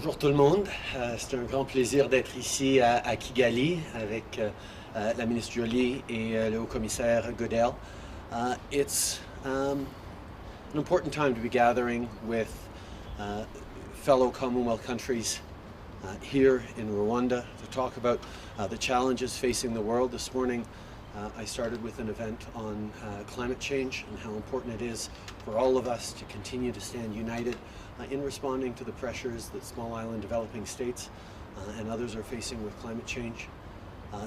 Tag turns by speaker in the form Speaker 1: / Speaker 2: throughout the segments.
Speaker 1: Bonjour tout le monde. C'est un grand plaisir d'être ici à Kigali avec la ministre Jolie et le haut-commissaire Goodell. It's an important time to be gathering with fellow Commonwealth countries here in Rwanda to talk about the challenges facing the world. This morning I started with an event on climate change and how important it is for all of us to continue to stand united in responding to the pressures that small island developing states and others are facing with climate change.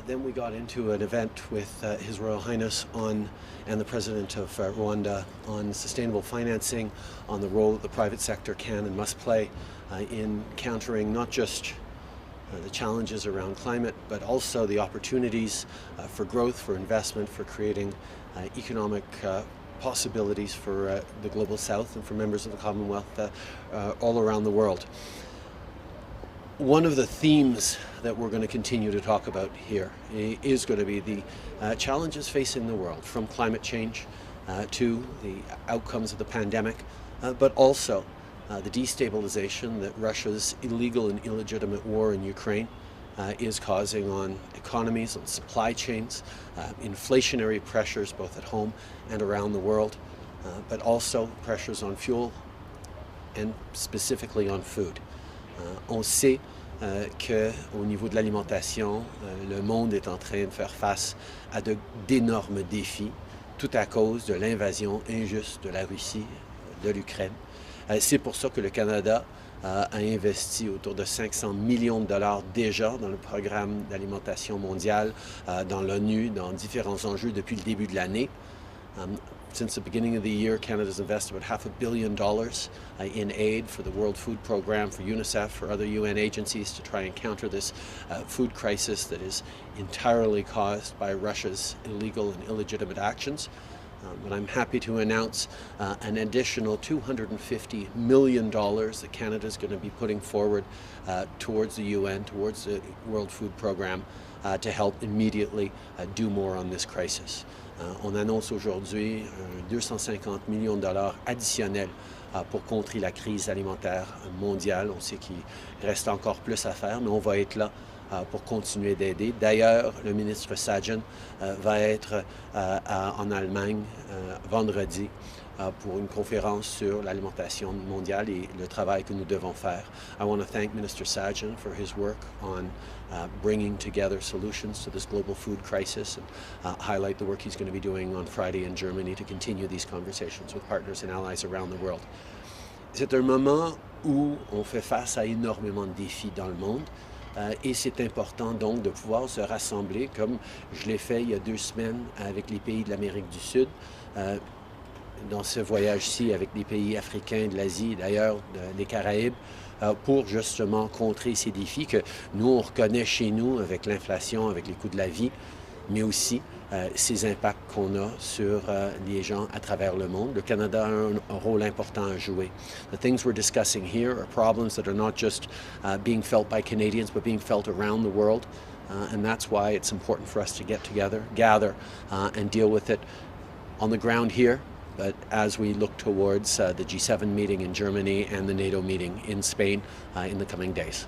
Speaker 1: Then we got into an event with His Royal Highness and the President of Rwanda on sustainable financing, on the role that the private sector can and must play in countering not just the challenges around climate, but also the opportunities for growth, for investment, for creating economic possibilities for the Global South and for members of the Commonwealth all around the world. One of the themes that we're going to continue to talk about here is going to be the challenges facing the world, from climate change to the outcomes of the pandemic, but also the destabilization that Russia's illegal and illegitimate war in Ukraine is causing on economies, on supply chains, inflationary pressures both at home and around the world, but also pressures on fuel and specifically on food. On sait qu'au niveau de l'alimentation, le monde est en train de faire face à d'énormes défis, tout à cause de l'invasion injuste de la Russie, de l'Ukraine. C'est pour ça que le Canada a investi autour de 500 millions de dollars déjà dans le programme d'alimentation mondiale, dans l'ONU, dans différents enjeux depuis le début de l'année. Since the beginning of the year, Canada's invested about $500 million in aid for the World Food Programme, for UNICEF, for other UN agencies to try and counter this food crisis that is entirely caused by Russia's illegal and illegitimate actions. But I'm happy to announce an additional $250 million that Canada is going to be putting forward towards the UN, towards the World Food Programme, to help immediately do more on this crisis. On annonce aujourd'hui 250 millions de dollars additionnels pour contrer la crise alimentaire mondiale. On sait qu'il reste encore plus à faire, mais on va être là pour continuer d'aider. D'ailleurs, le ministre Sajjan va être en Allemagne vendredi pour une conférence sur l'alimentation mondiale et le travail que nous devons faire. I want to thank Minister Sajjan for his work on bringing together solutions to this global food crisis and highlight the work he's going to be doing on Friday in Germany to continue these conversations with partners and allies around the world. C'est un moment où on fait face à énormément de défis dans le monde. Et c'est important donc de pouvoir se rassembler comme je l'ai fait il y a 2 semaines avec les pays de l'Amérique du Sud, dans ce voyage-ci avec les pays africains, de l'Asie, d'ailleurs des Caraïbes, pour justement contrer ces défis que nous on reconnaît chez nous avec l'inflation, avec les coûts de la vie, mais aussi ces impacts qu'on a sur les gens à travers le monde. Le Canada a un rôle important à jouer. The things we're discussing here are problems that are not just being felt by Canadians, but being felt around the world. And that's why it's important for us to get together, gather, and deal with it on the ground here, but as we look towards the G7 meeting in Germany and the NATO meeting in Spain in the coming days.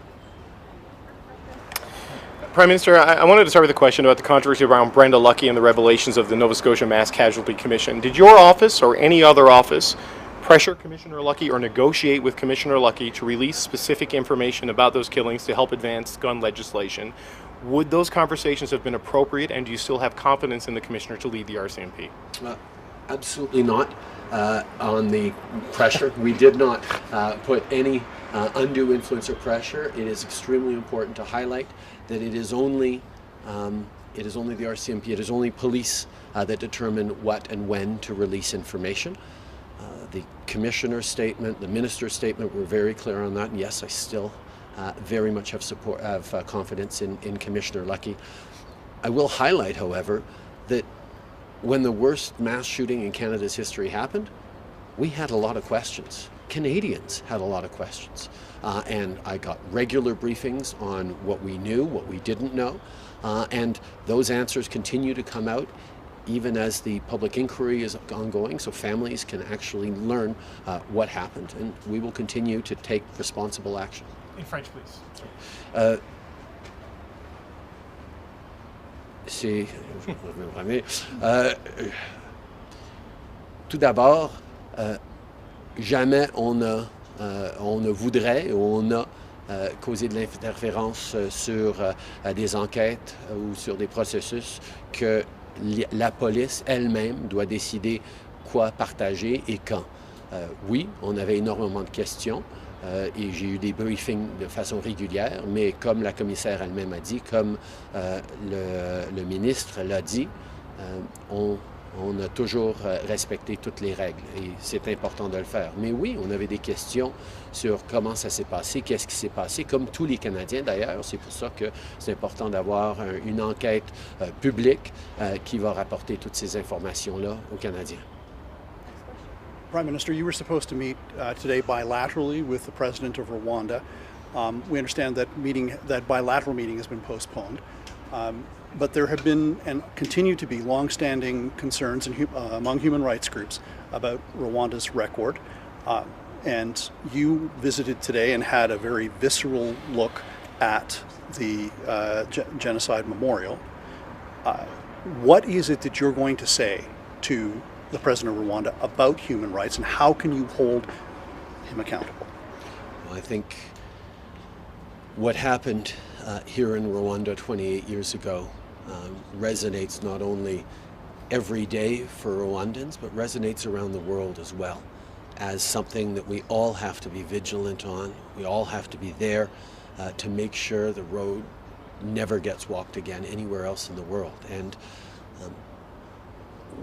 Speaker 2: Prime Minister, I wanted to start with a question about the controversy around Brenda Lucki and the revelations of the Nova Scotia Mass Casualty Commission. Did your office or any other office pressure Commissioner Lucki or negotiate with Commissioner Lucki to release specific information about those killings to help advance gun legislation? Would those conversations have been appropriate, and do you still have confidence in the Commissioner to lead the RCMP?
Speaker 1: Absolutely not on the pressure. We did not put any undue influence or pressure. It is extremely important to highlight that it is only the RCMP, it is only police that determine what and when to release information. The Commissioner's statement, the Minister's statement were very clear on that, and yes, I still very much have confidence in Commissioner Lucki. I will highlight, however, that when the worst mass shooting in Canada's history happened, we had a lot of questions. Canadians had a lot of questions. And I got regular briefings on what we knew, what we didn't know, and those answers continue to come out even as the public inquiry is ongoing, so families can actually learn what happened, and we will continue to take responsible action.
Speaker 2: In French, please.
Speaker 1: Tout d'abord, jamais on ne voudrait ou on a causé de l'interférence sur des enquêtes ou sur des processus que la police elle-même doit décider quoi partager et quand. Oui, on avait énormément de questions et j'ai eu des briefings de façon régulière, mais comme la commissaire elle-même a dit, comme le ministre l'a dit, on a toujours respecté toutes les règles et c'est important de le faire. Mais oui, on avait des questions sur comment ça s'est passé, qu'est-ce qui s'est passé, comme tous les Canadiens d'ailleurs. C'est pour ça que c'est important d'avoir une enquête publique qui va rapporter toutes ces informations-là aux Canadiens.
Speaker 3: Prime Minister, you were supposed to meet today bilaterally with the President of Rwanda. We understand that bilateral meeting has been postponed. But there have been and continue to be long-standing concerns among human rights groups about Rwanda's record. And you visited today and had a very visceral look at the genocide memorial. What is it that you're going to say to the President of Rwanda about human rights, and how can you hold him accountable?
Speaker 1: Well, I think what happened here in Rwanda 28 years ago resonates not only every day for Rwandans, but resonates around the world as well as something that we all have to be vigilant on. We all have to be there to make sure the road never gets walked again anywhere else in the world. And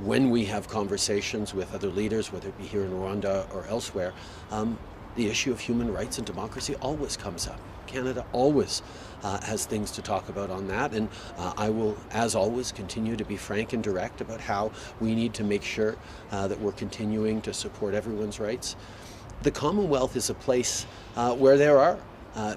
Speaker 1: when we have conversations with other leaders, whether it be here in Rwanda or elsewhere, the issue of human rights and democracy always comes up. Canada always has things to talk about on that, and I will, as always, continue to be frank and direct about how we need to make sure that we're continuing to support everyone's rights. The Commonwealth is a place where there are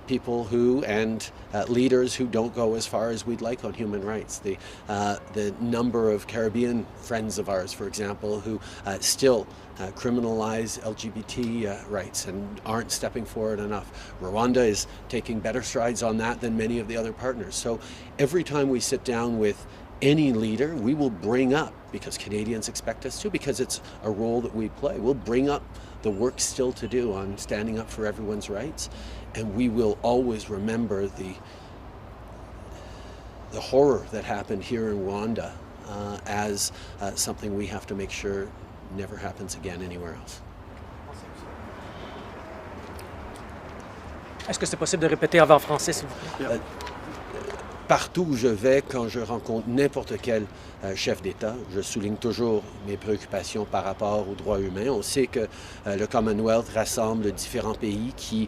Speaker 1: people who and leaders who don't go as far as we'd like on human rights. The number of Caribbean friends of ours, for example, who still criminalize LGBT rights and aren't stepping forward enough. Rwanda is taking better strides on that than many of the other partners. So every time we sit down with any leader, we will bring up, because Canadians expect us to, because it's a role that we play, we'll bring up the work still to do on standing up for everyone's rights. And we will always remember the horror that happened here in Rwanda as something we have to make sure never happens again anywhere else.
Speaker 4: Est-ce que c'est possible de répéter en français, s'il vous plaît?
Speaker 1: Partout où je vais, quand je rencontre n'importe quel chef d'État, je souligne toujours mes préoccupations par rapport aux droits humains. On sait que le Commonwealth rassemble différents pays qui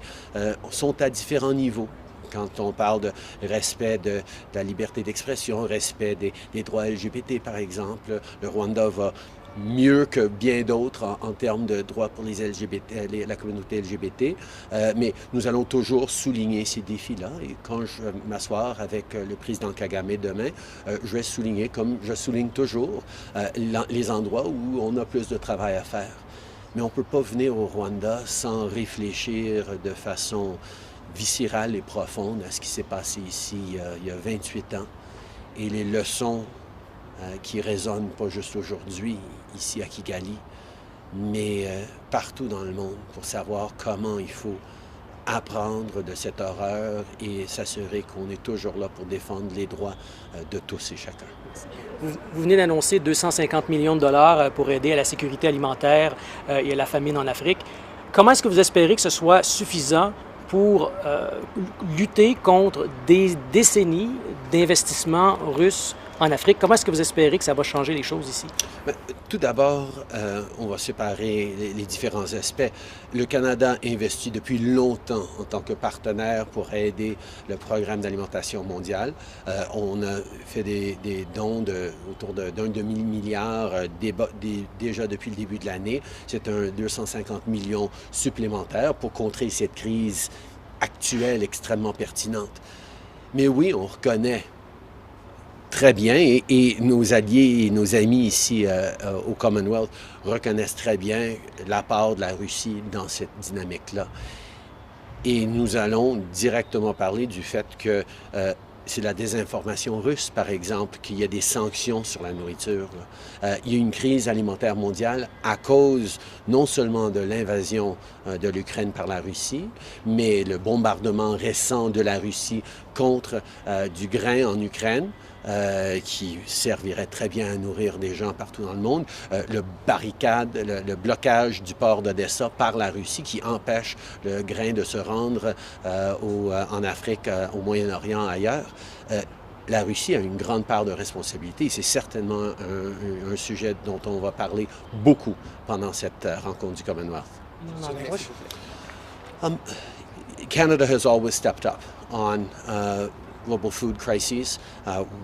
Speaker 1: sont à différents niveaux. Quand on parle de respect de la liberté d'expression, respect des droits LGBT, par exemple, le Rwanda va mieux que bien d'autres en termes de droits pour les LGBT, la communauté LGBT, mais nous allons toujours souligner ces défis-là. Et quand je vais m'asseoir avec le président Kagame demain, je vais souligner, comme je souligne toujours, les endroits où on a plus de travail à faire. Mais on ne peut pas venir au Rwanda sans réfléchir de façon viscérale et profonde à ce qui s'est passé ici il y a 28 ans. Et les leçons qui résonnent pas juste aujourd'hui, ici à Kigali, mais partout dans le monde, pour savoir comment il faut apprendre de cette horreur et s'assurer qu'on est toujours là pour défendre les droits de tous et chacun.
Speaker 4: Vous venez d'annoncer 250 millions de dollars pour aider à la sécurité alimentaire et à la famine en Afrique. Comment est-ce que vous espérez que ce soit suffisant pour lutter contre des décennies d'investissements russes en Afrique? Comment est-ce que vous espérez que ça va changer les choses ici?
Speaker 1: Tout d'abord, on va séparer les différents aspects. Le Canada investit depuis longtemps en tant que partenaire pour aider le programme d'alimentation mondial. On a fait des dons autour d'un demi-milliard déjà depuis le début de l'année. C'est un 250 millions supplémentaires pour contrer cette crise actuelle extrêmement pertinente. Mais oui, on reconnaît très bien, et nos alliés et nos amis ici au Commonwealth reconnaissent très bien la part de la Russie dans cette dynamique-là. Et nous allons directement parler du fait que c'est la désinformation russe, par exemple, qu'il y a des sanctions sur la nourriture. Il y a une crise alimentaire mondiale à cause non seulement de l'invasion de l'Ukraine par la Russie, mais le bombardement récent de la Russie contre du grain en Ukraine, qui servirait très bien à nourrir des gens partout dans le monde, le blocage du port d'Odessa par la Russie qui empêche le grain de se rendre en Afrique, au Moyen-Orient, ailleurs. La Russie a une grande part de responsabilité. C'est certainement un sujet dont on va parler beaucoup pendant cette rencontre du Commonwealth. Canada has always stepped up on global food crises.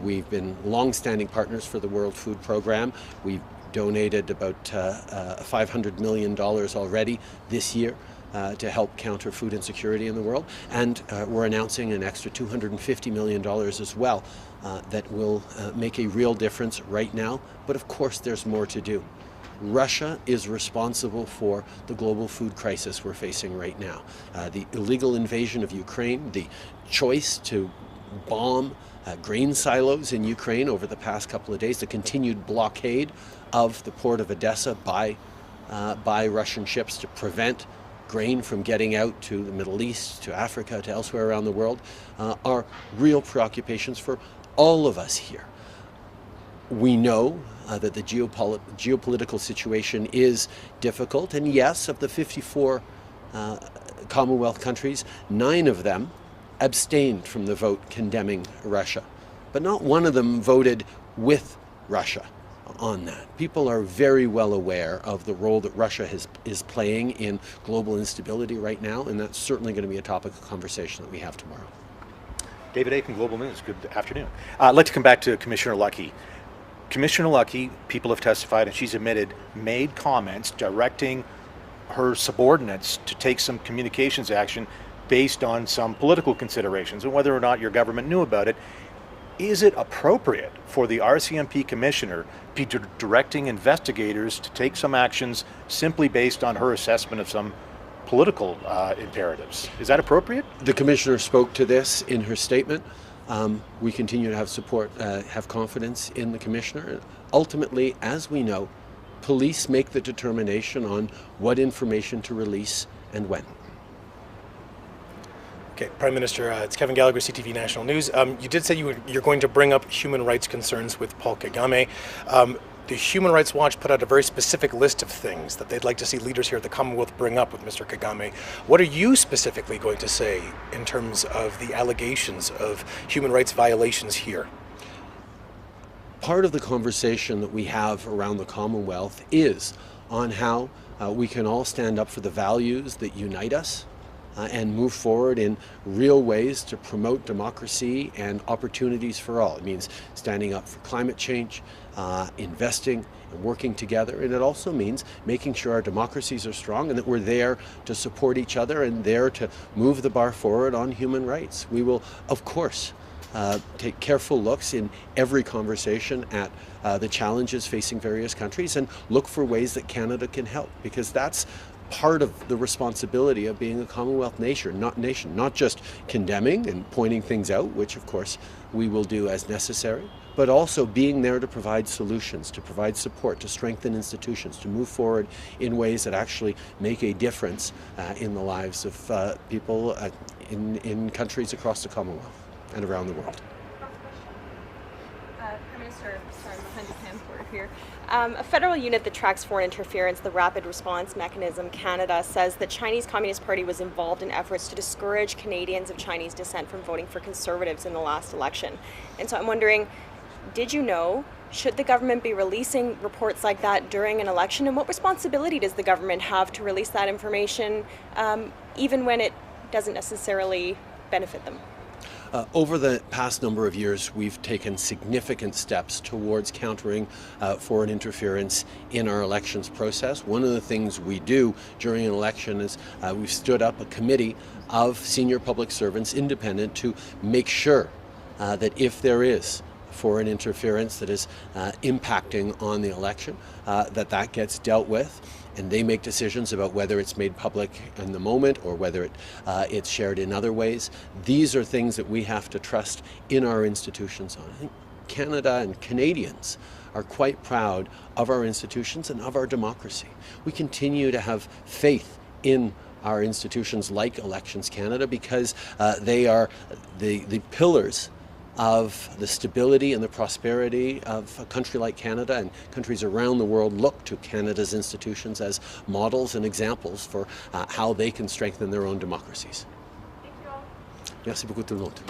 Speaker 1: We've been long-standing partners for the World Food Program. We've donated about $500 million already this year to help counter food insecurity in the world. And we're announcing an extra $250 million as well that will make a real difference right now. But of course, there's more to do. Russia is responsible for the global food crisis we're facing right now. The illegal invasion of Ukraine, the choice to bomb grain silos in Ukraine over the past couple of days, the continued blockade of the port of Odessa by Russian ships to prevent grain from getting out to the Middle East, to Africa, to elsewhere around the world, are real preoccupations for all of us here. We know that the geopolitical situation is difficult, and yes, of the 54 Commonwealth countries, 9 of them abstained from the vote condemning Russia, but not one of them voted with Russia on that. People are very well aware of the role that Russia is playing in global instability right now, and that's certainly going to be a topic of conversation that we have tomorrow.
Speaker 5: David Aiken, Global News. Good afternoon. I'd like to come back to Commissioner Lucki. Commissioner Lucki, people have testified, and she's admitted, made comments directing her subordinates to take some communications action based on some political considerations, and whether or not your government knew about it. Is it appropriate for the RCMP Commissioner to be directing investigators to take some actions simply based on her assessment of some political imperatives? Is that appropriate?
Speaker 1: The Commissioner spoke to this in her statement. We continue to have support, have confidence in the Commissioner. Ultimately, as we know, police make the determination on what information to release and when.
Speaker 2: Okay, Prime Minister, it's Kevin Gallagher, CTV National News. You did say you're going to bring up human rights concerns with Paul Kagame. The Human Rights Watch put out a very specific list of things that they'd like to see leaders here at the Commonwealth bring up with Mr. Kagame. What are you specifically going to say in terms of the allegations of human rights violations here?
Speaker 1: Part of the conversation that we have around the Commonwealth is on how we can all stand up for the values that unite us and move forward in real ways to promote democracy and opportunities for all. It means standing up for climate change, investing and working together, and it also means making sure our democracies are strong and that we're there to support each other and there to move the bar forward on human rights. We will, of course, take careful looks in every conversation at the challenges facing various countries and look for ways that Canada can help, because that's part of the responsibility of being a Commonwealth nation, not just condemning and pointing things out, which of course we will do as necessary, but also being there to provide solutions, to provide support, to strengthen institutions, to move forward in ways that actually make a difference in the lives of people in countries across the Commonwealth and around the world.
Speaker 6: Prime Minister, sorry, I'm behind the camcorder here. A federal unit that tracks foreign interference, the Rapid Response Mechanism Canada, says the Chinese Communist Party was involved in efforts to discourage Canadians of Chinese descent from voting for Conservatives in the last election. And so I'm wondering, did you know? Should the government be releasing reports like that during an election? And what responsibility does the government have to release that information, even when it doesn't necessarily benefit them?
Speaker 1: Over the past number of years, we've taken significant steps towards countering foreign interference in our elections process. One of the things we do during an election is we've stood up a committee of senior public servants, independent, to make sure that if there is foreign interference that is impacting on the election, that gets dealt with. and they make decisions about whether it's made public in the moment or whether it's shared in other ways. These are things that we have to trust in our institutions on. I think Canada and Canadians are quite proud of our institutions and of our democracy. We continue to have faith in our institutions like Elections Canada because they are the pillars of the stability and the prosperity of a country like Canada, and countries around the world look to Canada's institutions as models and examples for how they can strengthen their own democracies. Merci beaucoup tout le monde.